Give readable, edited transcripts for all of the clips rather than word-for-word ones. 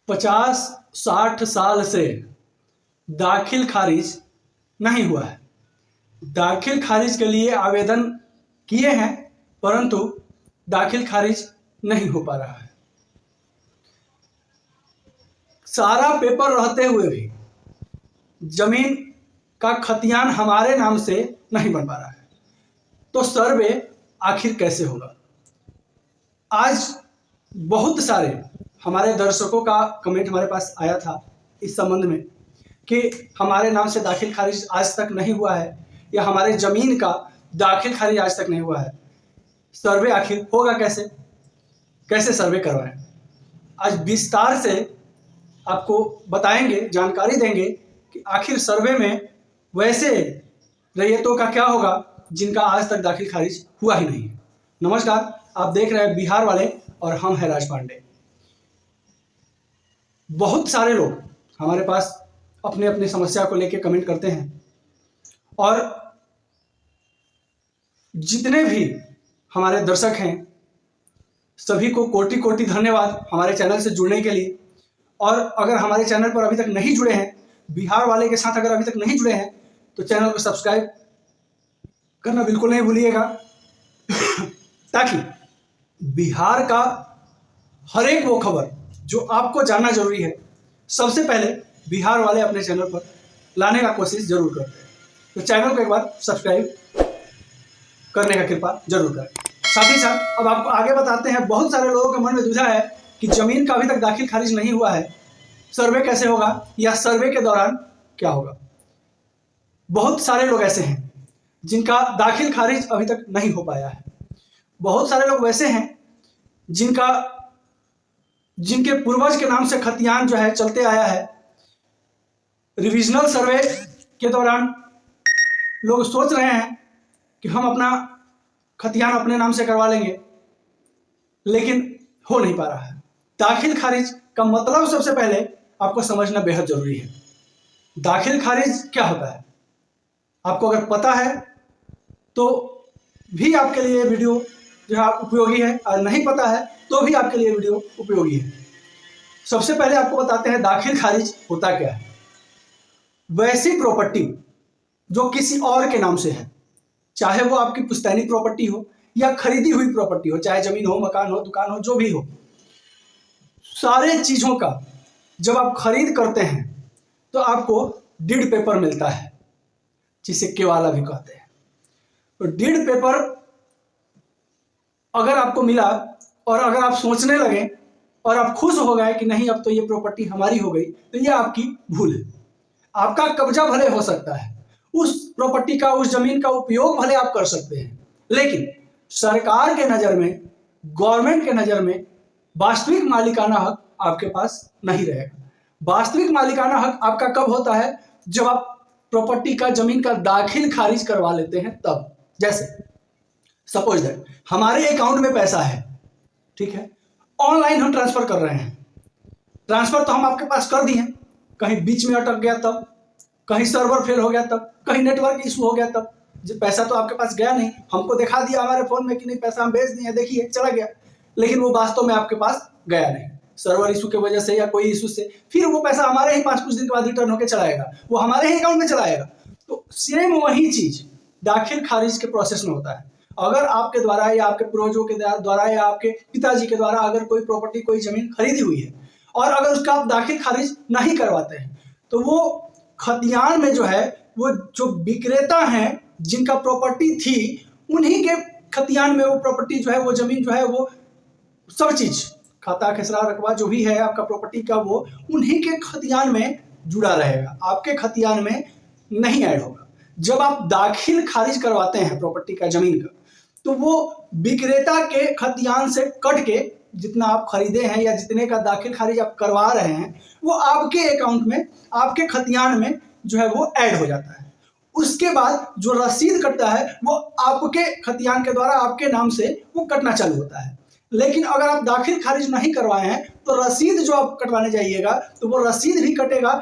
50-60 साल से दाखिल खारिज नहीं हुआ है। दाखिल खारिज के लिए आवेदन किए हैं परंतु दाखिल खारिज नहीं हो पा रहा है। सारा पेपर रहते हुए भी जमीन का खतियान हमारे नाम से नहीं बन पा रहा है, तो सर्वे आखिर कैसे होगा? आज बहुत सारे हमारे दर्शकों का कमेंट हमारे पास आया था इस संबंध में कि हमारे नाम से दाखिल खारिज आज तक नहीं हुआ है या हमारे ज़मीन का दाखिल खारिज आज तक नहीं हुआ है, सर्वे आखिर होगा कैसे, कैसे सर्वे करवाएं? आज विस्तार से आपको बताएंगे, जानकारी देंगे कि आखिर सर्वे में वैसे रैयतों का क्या होगा जिनका आज तक दाखिल खारिज हुआ ही नहीं है। नमस्कार, आप देख रहे हैं बिहार वाले और हम हैं राज पांडे। बहुत सारे लोग हमारे पास अपने अपने समस्या को लेकर कमेंट करते हैं और जितने भी हमारे दर्शक हैं सभी को कोटि कोटि धन्यवाद हमारे चैनल से जुड़ने के लिए। और अगर हमारे चैनल पर अभी तक नहीं जुड़े हैं, बिहार वाले के साथ अगर अभी तक नहीं जुड़े हैं तो चैनल को सब्सक्राइब करना बिल्कुल नहीं भूलिएगा ताकि बिहार का हर एक वो खबर जो आपको जानना जरूरी है सबसे पहले बिहार वाले अपने चैनल पर लाने का कोशिश जरूर करते हैं। तो चैनल को एक बार सब्सक्राइब करने का कृपा जरूर करें। साथ ही साथ अब आपको आगे बताते हैं, बहुत सारे लोगों के मन में दुविधा है कि जमीन का अभी तक दाखिल खारिज नहीं हुआ है, सर्वे कैसे होगा या सर्वे के दौरान क्या होगा। बहुत सारे लोग ऐसे हैं जिनका दाखिल खारिज अभी तक नहीं हो पाया है। बहुत सारे लोग वैसे हैं जिनके पूर्वज के नाम से खतियान जो है चलते आया है। रिविजनल सर्वे के दौरान लोग सोच रहे हैं कि हम अपना खतियान अपने नाम से करवा लेंगे, लेकिन हो नहीं पा रहा है। दाखिल खारिज का मतलब सबसे पहले आपको समझना बेहद जरूरी है। दाखिल खारिज क्या होता है आपको अगर पता है तो भी आपके लिए वीडियो जो है उपयोगी है, और नहीं पता है तो भी आपके लिए वीडियो उपयोगी है। सबसे पहले आपको बताते हैं दाखिल खारिज होता क्या है। वैसी प्रॉपर्टी जो किसी और के नाम से है, चाहे वो आपकी पुश्तैनी प्रॉपर्टी हो या खरीदी हुई प्रॉपर्टी हो, चाहे जमीन हो, मकान हो, दुकान हो, जो भी हो, सारे चीजों का जब आप खरीद करते हैं तो आपको डीड पेपर मिलता है जिसे केवाला भी कहते हैं। तो डीड पेपर अगर आपको मिला और अगर आप सोचने लगे और आप खुश हो गए कि नहीं अब तो ये प्रॉपर्टी हमारी हो गई, तो ये आपकी भूल है। आपका कब्जा भले हो सकता है, उस प्रॉपर्टी का, उस जमीन का उपयोग भले आप कर सकते हैं, लेकिन सरकार के नज़र में, गवर्नमेंट के नज़र में वास्तविक मालिकाना हक आपके पास नहीं रहेगा। वास्तविक मालिकाना हक आपका कब होता है? जब आप प्रॉपर्टी का, जमीन का दाखिल खारिज करवा लेते हैं तब। जैसे सपोज दैट हमारे अकाउंट में पैसा है, ठीक है, ऑनलाइन हम ट्रांसफर कर रहे हैं। ट्रांसफर तो हम आपके पास कर दिए, कहीं बीच में अटक गया तब, कहीं सर्वर फेल हो गया तब, कहीं नेटवर्क इशू हो गया तब, जब पैसा तो आपके पास गया नहीं, हमको दिखा दिया हमारे फोन में कि नहीं पैसा हम भेज दिए, देखिए चला गया, लेकिन वो वास्तव में आपके पास गया नहीं, सर्वर इशू की वजह से या कोई इशू से। फिर वो पैसा हमारे ही 5 कुछ दिन के बाद रिटर्न होकर चला आएगा, वो हमारे ही अकाउंट में चला आएगा। तो सेम वही चीज दाखिल खारिज के प्रोसेस में होता है। अगर आपके द्वारा या आपके पूर्वजों के द्वारा या आपके पिताजी के द्वारा अगर कोई प्रॉपर्टी, कोई जमीन खरीदी हुई है और अगर उसका आप दाखिल खारिज नहीं करवाते हैं तो वो खतियान में जो है, वो जो विक्रेता हैं जिनका प्रॉपर्टी थी उन्हीं के खतियान में वो प्रॉपर्टी जो है, वो जमीन जो है, वो सब चीज, खाता खसरा रकबा जो भी है आपका प्रॉपर्टी का, वो उन्हीं के खतियान में जुड़ा रहेगा, आपके खतियान में नहीं ऐड होगा। जब आप दाखिल खारिज करवाते हैं प्रॉपर्टी का, जमीन का, तो वो विक्रेता के खतियान से कट के जितना आप खरीदे हैं या जितने का दाखिल खारिज आप करवा रहे हैं वो आपके अकाउंट में, आपके खतियान में जो है वो ऐड हो जाता है। उसके बाद जो रसीद कटता है वो आपके खतियान के द्वारा आपके नाम से वो कटना चालू होता है। लेकिन अगर आप दाखिल खारिज नहीं करवाए हैं तो रसीद जो आप कटवाने जाइएगा तो वो रसीद भी कटेगा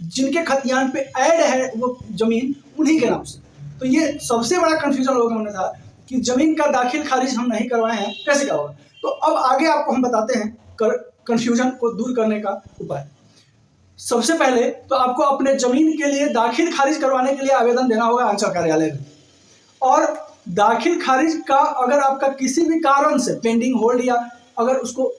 जिनके खतियान पे ऐड है वो जमीन, उन्हीं के नाम से। तो ये सबसे बड़ा कंफ्यूजन लोगों के मन में था कि जमीन का दाखिल खारिज हम नहीं करवाए हैं, कैसे क्या होगा। तो अब आगे आपको हम बताते हैं कंफ्यूजन को दूर करने का उपाय। सबसे पहले तो आपको अपने जमीन के लिए दाखिल खारिज करवाने के लिए आवेदन देना होगा अंचल कार्यालय में। और दाखिल खारिज का अगर आपका किसी भी कारण से पेंडिंग होल्ड या अगर उसको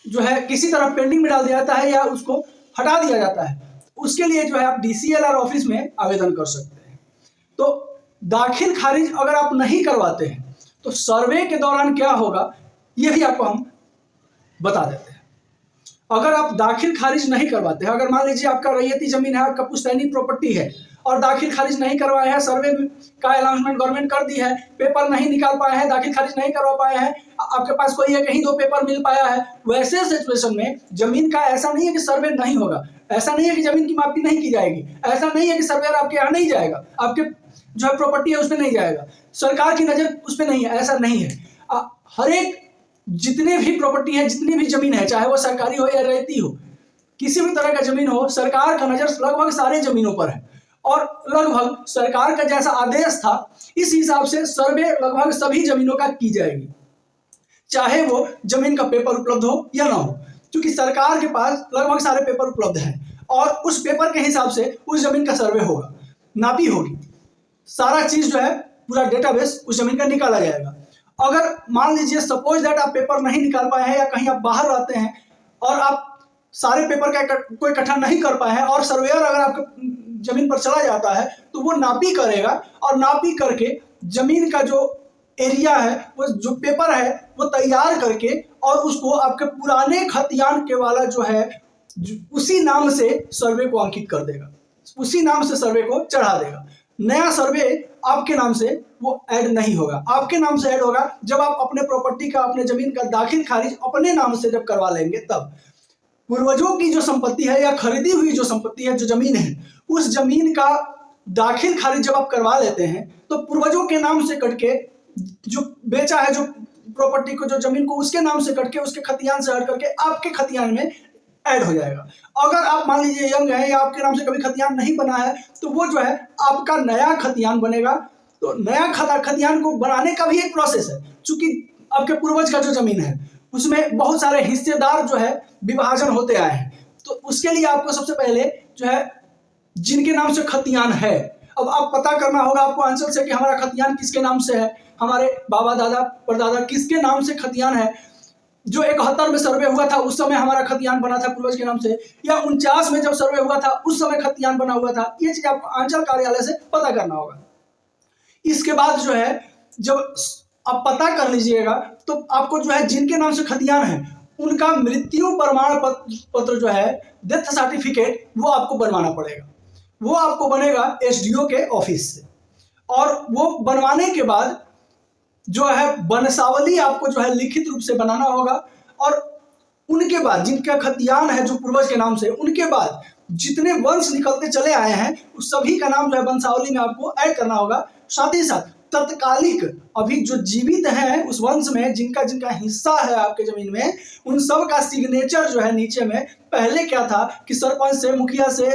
जो है किसी तरह पेंडिंग में डाल दिया जाता है या उसको हटा दिया जाता है, उसके लिए जो है आप DCLR ऑफिस में आवेदन कर सकते हैं। तो दाखिल खारिज अगर आप नहीं करवाते हैं तो सर्वे के दौरान क्या होगा ये भी आपको हम बता देते हैं। अगर आप दाखिल खारिज नहीं करवाते हैं, अगर मान लीजिए आपका रैयती जमीन है, आपका पुश्तैनी प्रॉपर्टी है और दाखिल खारिज नहीं करवाए हैं, सर्वे का अनाउंसमेंट गवर्नमेंट कर दी है, पेपर नहीं निकाल पाए हैं, दाखिल खारिज नहीं करवा पाए हैं, आपके पास कोई एक ही दो पेपर मिल पाया है, वैसे सिचुएशन में जमीन का ऐसा नहीं है कि सर्वे नहीं होगा, ऐसा नहीं है कि जमीन की मापी नहीं की जाएगी, ऐसा नहीं है कि सर्वेयर आपके यहाँ नहीं जाएगा, आपके जो है प्रॉपर्टी है उस पर नहीं जाएगा, सरकार की नजर उस पर नहीं है, ऐसा नहीं है। हर एक जितने भी प्रॉपर्टी है, जितनी भी जमीन है, चाहे वो सरकारी हो या रैयती हो, किसी भी तरह का जमीन हो, सरकार का नजर लगभग सारे जमीनों पर है और लगभग सरकार का जैसा आदेश था इस हिसाब से सर्वे लगभग सभी जमीनों का की जाएगी, चाहे वो जमीन का पेपर उपलब्ध हो या ना हो, क्योंकि सरकार के पास लगभग सारे पेपर उपलब्ध हैं और उस पेपर के हिसाब से उस जमीन का सर्वे होगा, नापी होगी, सारा चीज जो है पूरा डेटाबेस उस जमीन का निकाला जाएगा। अगर मान लीजिए सपोज दैट आप पेपर नहीं निकाल पाए हैं या कहीं आप बाहर रहते हैं और आप सारे पेपर का कोई इकट्ठा नहीं कर पाए हैं और सर्वेयर अगर आपके जमीन पर चला जाता है तो वो नापी करेगा और नापी करके जमीन का जो एरिया है, वो जो पेपर है वो तैयार करके और उसको आपके पुराने खतियान के वाला जो है उसी नाम से सर्वे को अंकित कर देगा, उसी नाम से सर्वे को चढ़ा देगा। नया सर्वे आपके नाम से वो ऐड नहीं होगा, आपके नाम से ऐड होगा जब आप अपने प्रॉपर्टी का, अपने जमीन का दाखिल खारिज अपने नाम से जब करवा लेंगे तब। पूर्वजों की जो संपत्ति है या खरीदी हुई जो संपत्ति है, जो जमीन है, उस जमीन का दाखिल खारिज जब आप करवा लेते हैं तो पूर्वजों के नाम से कट के जो बेचा है, जो प्रॉपर्टी को, जो जमीन को, उसके नाम से कट के उसके खतियान से हट करके आपके खतियान में ऐड हो जाएगा। अगर आप मान लीजिए यंग है या आपके नाम से कभी खतियान नहीं बना है तो वो जो है आपका नया खतियान बनेगा। तो नया खतियान को बनाने का भी एक प्रोसेस है, क्योंकि आपके पूर्वज का जो जमीन है उसमें बहुत सारे हिस्सेदार जो है विभाजन होते आए हैं, तो उसके लिए आपको सबसे पहले जो है जिनके नाम से खतियान है, अब आप पता करना होगा आपको अंचल से कि हमारा खतियान किसके नाम से है, हमारे बाबा दादा परदादा किसके नाम से खतियान है। जो 71 में सर्वे हुआ था उस समय हमारा खतियान बना था पूर्वज के नाम से, या 49 में जब सर्वे हुआ था उस समय खतियान बना हुआ था, ये चीज आपको अंचल कार्यालय से पता करना होगा। इसके बाद जो है जब आप पता कर लीजिएगा तो आपको जो है जिनके नाम से खतियान है उनका मृत्यु प्रमाण पत्र जो है, डेथ सर्टिफिकेट, वो आपको बनवाना पड़ेगा। वो आपको बनेगा SDO के ऑफिस से, और वो बनवाने के बाद जो है वंशावली आपको जो है लिखित रूप से बनाना होगा, और उनके बाद जिनका खतियान है जो पूर्वज के नाम से, उनके बाद जितने वंश निकलते चले आए हैं उस सभी का नाम जो है वंशावली में आपको ऐड करना होगा। साथ ही साथ तत्कालिक अभी जो जीवित हैं उस वंश में जिनका जिनका हिस्सा है आपके जमीन में, उन सब का सिग्नेचर जो है नीचे में, पहले क्या था कि सरपंच से, मुखिया से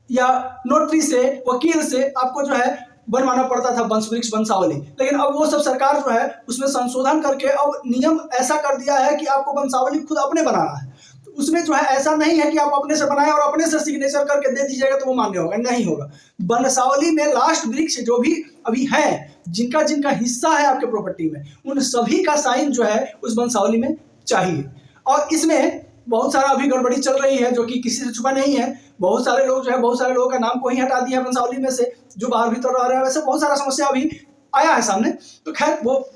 या नोटरी से, वकील से आपको जो है बनवाना पड़ता था वंश वृक्ष वंशावली, लेकिन अब वो सब सरकार जो है उसमें संशोधन करके अब नियम ऐसा कर दिया है कि आपको वंशावली खुद अपने बनाना है। तो उसमें जो है ऐसा नहीं है कि आप अपने से बनाए और अपने से सिग्नेचर करके दे दीजिएगा तो वो मान्य होगा, नहीं होगा। वंशावली में लास्ट वृक्ष जो भी अभी है, जिनका जिनका हिस्सा है आपके प्रॉपर्टी में, उन सभी का साइन जो है उस वंशावली में चाहिए। और इसमें बहुत सारा अभी गड़बड़ी चल रही है जो कि किसी से छुपा नहीं है। बहुत सारे लोग जो है, बहुत सारे लोगों का नाम को ही हटा दिया वंशावली में से, जो बाहर भीतर रह रहे हैं। वैसे बहुत सारा समस्या अभी आया है सामने, तो खैर वो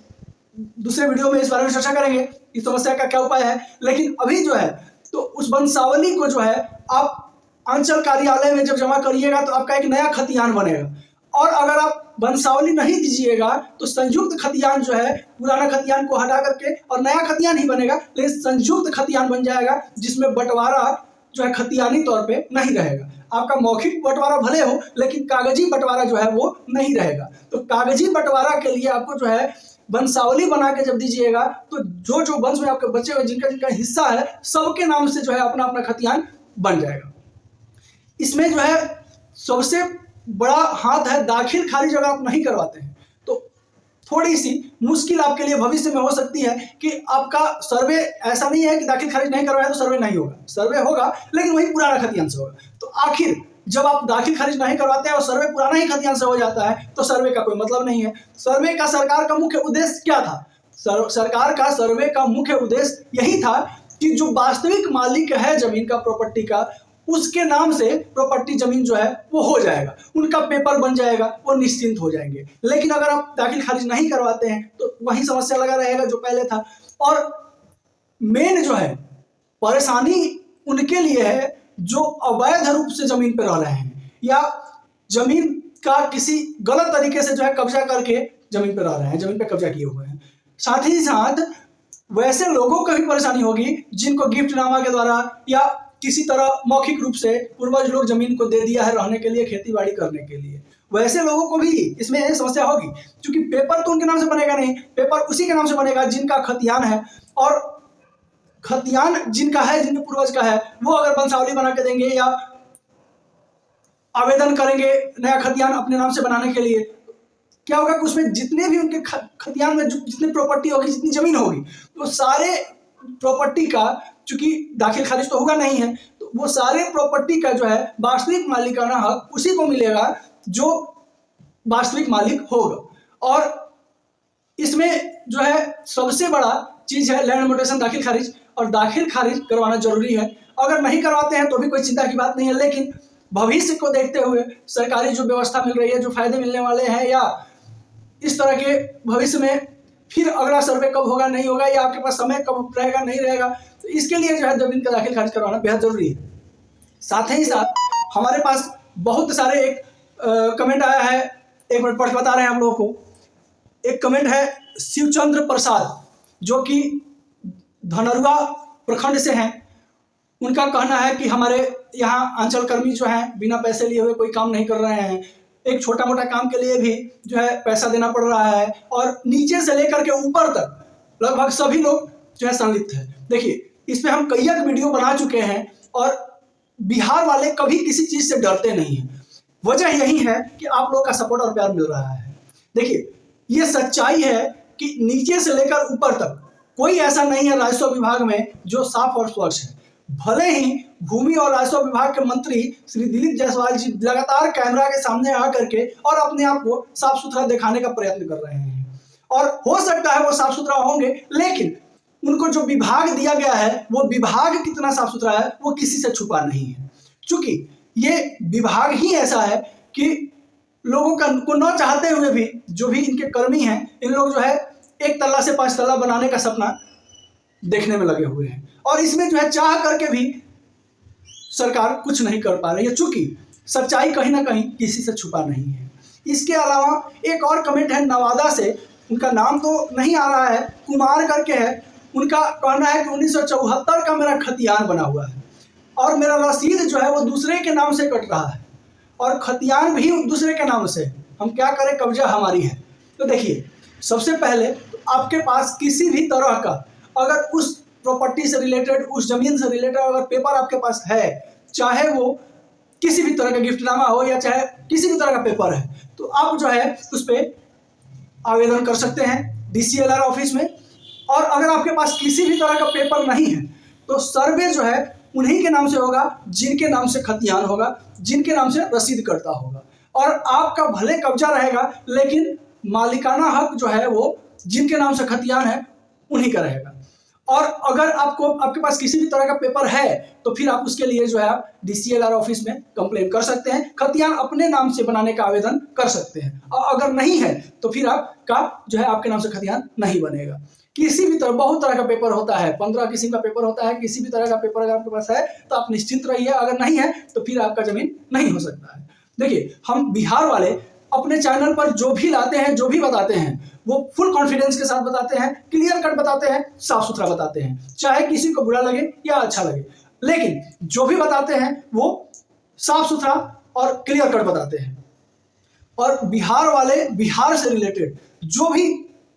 दूसरे वीडियो में इस बारे में चर्चा करेंगे इस समस्या का क्या उपाय है। लेकिन अभी जो है तो उस वंशावली को जो है आप अंचल कार्यालय में जब जमा करिएगा तो आपका एक नया खतियान बनेगा, और अगर आप वंशावली नहीं दीजिएगा तो संयुक्त खतियान जो है पुराना खतियान को हटा करके और नया खतियान ही बनेगा, लेकिन संयुक्त खतियान बन जाएगा जिसमें बंटवारा जो है खतियानी तौर पे नहीं रहेगा। आपका मौखिक बंटवारा भले हो लेकिन कागजी बंटवारा जो है वो नहीं रहेगा। तो कागजी बंटवारा के लिए आपको जो है वंशावली बना के जब दीजिएगा तो जो जो वंश में आपके बच्चे हुए जिनका जिनका हिस्सा है सबके नाम से जो है अपना अपना खतियान बन जाएगा। इसमें जो है सबसे बड़ा हाथ है दाखिल खारिज अगर आप नहीं करवाते हैं तो थोड़ी सी मुश्किल आपके लिए भविष्य में हो सकती है कि आपका सर्वे, ऐसा नहीं है कि दाखिल खारिज नहीं करवाया तो सर्वे नहीं होगा, सर्वे होगा लेकिन वही पुराना खतियान से होगा। तो आखिर जब आप दाखिल खारिज नहीं करवाते हैं और सर्वे पुराना ही खतियान से हो जाता है तो सर्वे का कोई मतलब नहीं है। सर्वे का सरकार का मुख्य उद्देश्य क्या था? सरकार का सर्वे का मुख्य उद्देश्य यही था कि जो वास्तविक मालिक है जमीन का, प्रॉपर्टी का, उसके नाम से प्रॉपर्टी जमीन जो है वो हो जाएगा, उनका पेपर बन जाएगा, वो निश्चिंत हो जाएंगे। लेकिन अगर आप दाखिल खारिज नहीं करवाते हैं तो वही समस्या लगा रहेगा जो पहले था। और मेन जो है परेशानी उनके लिए है जो अवैध रूप से जमीन पर रह रहे हैं या जमीन का किसी गलत तरीके से जो है कब्जा करके जमीन पर रह रहे हैं, जमीन पर कब्जा किए हुए हैं। साथ ही साथ वैसे लोगों को भी परेशानी होगी जिनको गिफ्टनामा के द्वारा या किसी तरह मौखिक रूप से पूर्वज लोग जमीन को दे दिया है रहने के लिए, खेती बाड़ी करने के लिए, वैसे लोगों को भी इसमें समस्या होगी क्योंकि पेपर तो उनके नाम से बनेगा नहीं, पेपर उसी के नाम से बनेगा जिनका खतियान है। और खतियान जिनका है, जिनके पूर्वज का है, वो अगर वंशावली बना के देंगे या आवेदन करेंगे नया खतियान अपने नाम से बनाने के लिए, क्या होगा कि उसमें जितने भी उनके खतियान में जितनी प्रॉपर्टी होगी, जितनी जमीन होगी, तो सारे प्रॉपर्टी का, चूंकि दाखिल खारिज तो होगा नहीं है, तो वो सारे प्रॉपर्टी का जो है वास्तविक मालिकाना हक उसी को मिलेगा जो वास्तविक मालिक होगा। और इसमें जो है सबसे बड़ा चीज है लैंड म्यूटेशन, दाखिल खारिज। और दाखिल खारिज करवाना जरूरी है। अगर नहीं करवाते हैं तो भी कोई चिंता की बात नहीं है, लेकिन भविष्य को देखते हुए सरकारी जो व्यवस्था मिल रही है, जो फायदे मिलने वाले हैं, या इस तरह के भविष्य में फिर अगला सर्वे कब होगा नहीं होगा, या आपके पास समय कब रहेगा नहीं रहेगा, तो इसके लिए जो है जमीन का दाखिल खारिज करवाना बेहद जरूरी है। साथ ही साथ हमारे पास बहुत सारे एक कमेंट आया है, एक मिनट पढ़ के बता रहे हैं हम लोगों को। एक कमेंट है शिवचंद्र प्रसाद जो कि धनरुआ प्रखंड से हैं। उनका कहना है कि हमारे यहाँ आंचल कर्मी जो हैं बिना पैसे लिए हुए कोई काम नहीं कर रहे हैं, एक छोटा मोटा काम के लिए भी जो है पैसा देना पड़ रहा है, और नीचे से लेकर के ऊपर तक लगभग सभी लोग जो है संलिप्त है। देखिए, इस पे हम कई वीडियो बना चुके हैं और बिहार वाले कभी किसी चीज से डरते नहीं हैं। वजह यही है कि आप लोगों का सपोर्ट और प्यार मिल रहा है। देखिए, ये सच्चाई है कि नीचे से लेकर ऊपर तक कोई ऐसा नहीं है राजस्व विभाग में जो साफ और स्वच्छ है। भले ही भूमि और राजस्व विभाग के मंत्री श्री दिलीप जायसवाल जी लगातार कैमरा के सामने आकर के और अपने आप को साफ सुथरा दिखाने का प्रयत्न कर रहे हैं, और हो सकता है वो साफ सुथरा होंगे, लेकिन उनको जो विभाग दिया गया है वो विभाग कितना साफ सुथरा है वो किसी से छुपा नहीं है। चूंकि ये विभाग ही ऐसा है कि लोगों को न चाहते हुए भी जो भी इनके कर्मी हैं, इन लोग जो है 1 तल्ला से 5 तल्ला बनाने का सपना देखने में लगे हुए हैं, और इसमें जो है चाह करके भी सरकार कुछ नहीं कर पा रही है, चूंकि सच्चाई कहीं ना कहीं किसी से छुपा नहीं है। इसके अलावा एक और कमेंट है नवादा से, उनका नाम तो नहीं आ रहा है, कुमार करके है। उनका कहना है कि 1974 का मेरा खतियान बना हुआ है और मेरा रसीद जो है वो दूसरे के नाम से कट रहा है और खतियान भी दूसरे के नाम से, हम क्या करें, कब्जा हमारी है। तो देखिए, सबसे पहले आपके पास किसी भी तरह का अगर उस प्रॉपर्टी से रिलेटेड, उस जमीन से रिलेटेड अगर पेपर आपके पास है, चाहे वो किसी भी तरह का गिफ्टनामा हो या चाहे किसी भी तरह का पेपर है, तो आप जो है उस पर आवेदन कर सकते हैं DCLR ऑफिस में। और अगर आपके पास किसी भी तरह का पेपर नहीं है तो सर्वे जो है उन्हीं के नाम से होगा जिनके नाम से खतियान होगा, जिनके नाम से रसीद कटता होगा, और आपका भले कब्जा रहेगा लेकिन मालिकाना हक जो है वो जिनके नाम से खतियान है उन्हीं का रहेगा। और अगर आपके पास किसी भी तरह का पेपर है तो फिर आप उसके लिए जो है आप DCLR ऑफिस में कंप्लेन कर सकते हैं, खतियान अपने नाम से बनाने का आवेदन कर सकते हैं। और अगर नहीं है तो फिर आपका जो है आपके नाम से खतियान नहीं बनेगा। किसी भी तरह, बहुत तरह का पेपर होता है, 15 किस्म का पेपर होता है, किसी भी तरह का पेपर अगर आपके पास है तो आप निश्चिंत रहिए, अगर नहीं है तो फिर आपका जमीन नहीं हो सकता है। देखिए, हम बिहार वाले अपने चैनल पर जो भी लाते हैं, जो भी बताते हैं, वो फुल कॉन्फिडेंस के साथ बताते हैं, क्लियर कट बताते हैं, साफ सुथरा बताते हैं, चाहे किसी को बुरा लगे या अच्छा लगे, लेकिन जो भी बताते हैं वो साफ सुथरा और क्लियर कट बताते हैं। और बिहार वाले बिहार से रिलेटेड जो भी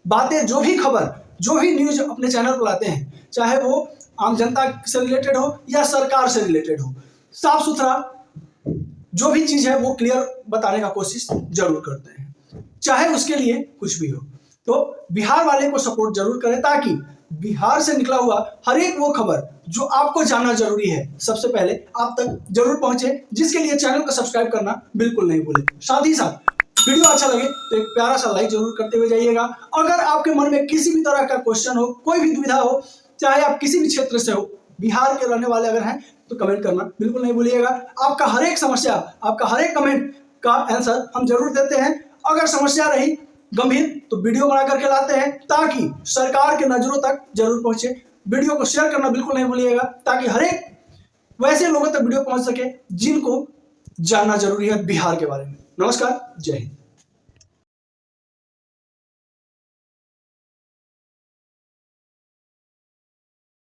बातें, जो भी खबर, जो भी न्यूज अपने चैनल पर लाते हैं, चाहे वो आम जनता से रिलेटेड हो या सरकार से रिलेटेड हो, साफ सुथरा जो भी चीज है वो क्लियर बताने का कोशिश जरूर करते हैं, चाहे उसके लिए कुछ भी हो। तो बिहार वाले को सपोर्ट जरूर करें, ताकि बिहार से निकला हुआ हर एक वो खबर जो आपको जानना जरूरी है सबसे पहले आप तक जरूर पहुंचे, जिसके लिए चैनल को सब्सक्राइब करना बिल्कुल नहीं भूलें। साथ ही साथ वीडियो अच्छा लगे तो एक प्यारा सा लाइक जरूर करते हुए जाइएगा। अगर आपके मन में किसी भी तरह का क्वेश्चन हो, कोई भी दुविधा हो, चाहे आप किसी भी क्षेत्र से हो, बिहार के रहने वाले अगर हैं तो कमेंट करना बिल्कुल नहीं भूलिएगा। आपका हर एक समस्या, आपका हर एक कमेंट का आंसर हम जरूर देते हैं। अगर समस्या रही गंभीर तो वीडियो बना करके लाते हैं, ताकि सरकार के नजरों तक जरूर पहुंचे। वीडियो को शेयर करना बिल्कुल नहीं भूलिएगा, ताकि हर एक वैसे लोगों तक वीडियो पहुंच सके जिनको जानना जरूरी है बिहार के बारे में। नमस्कार, जय हिंद।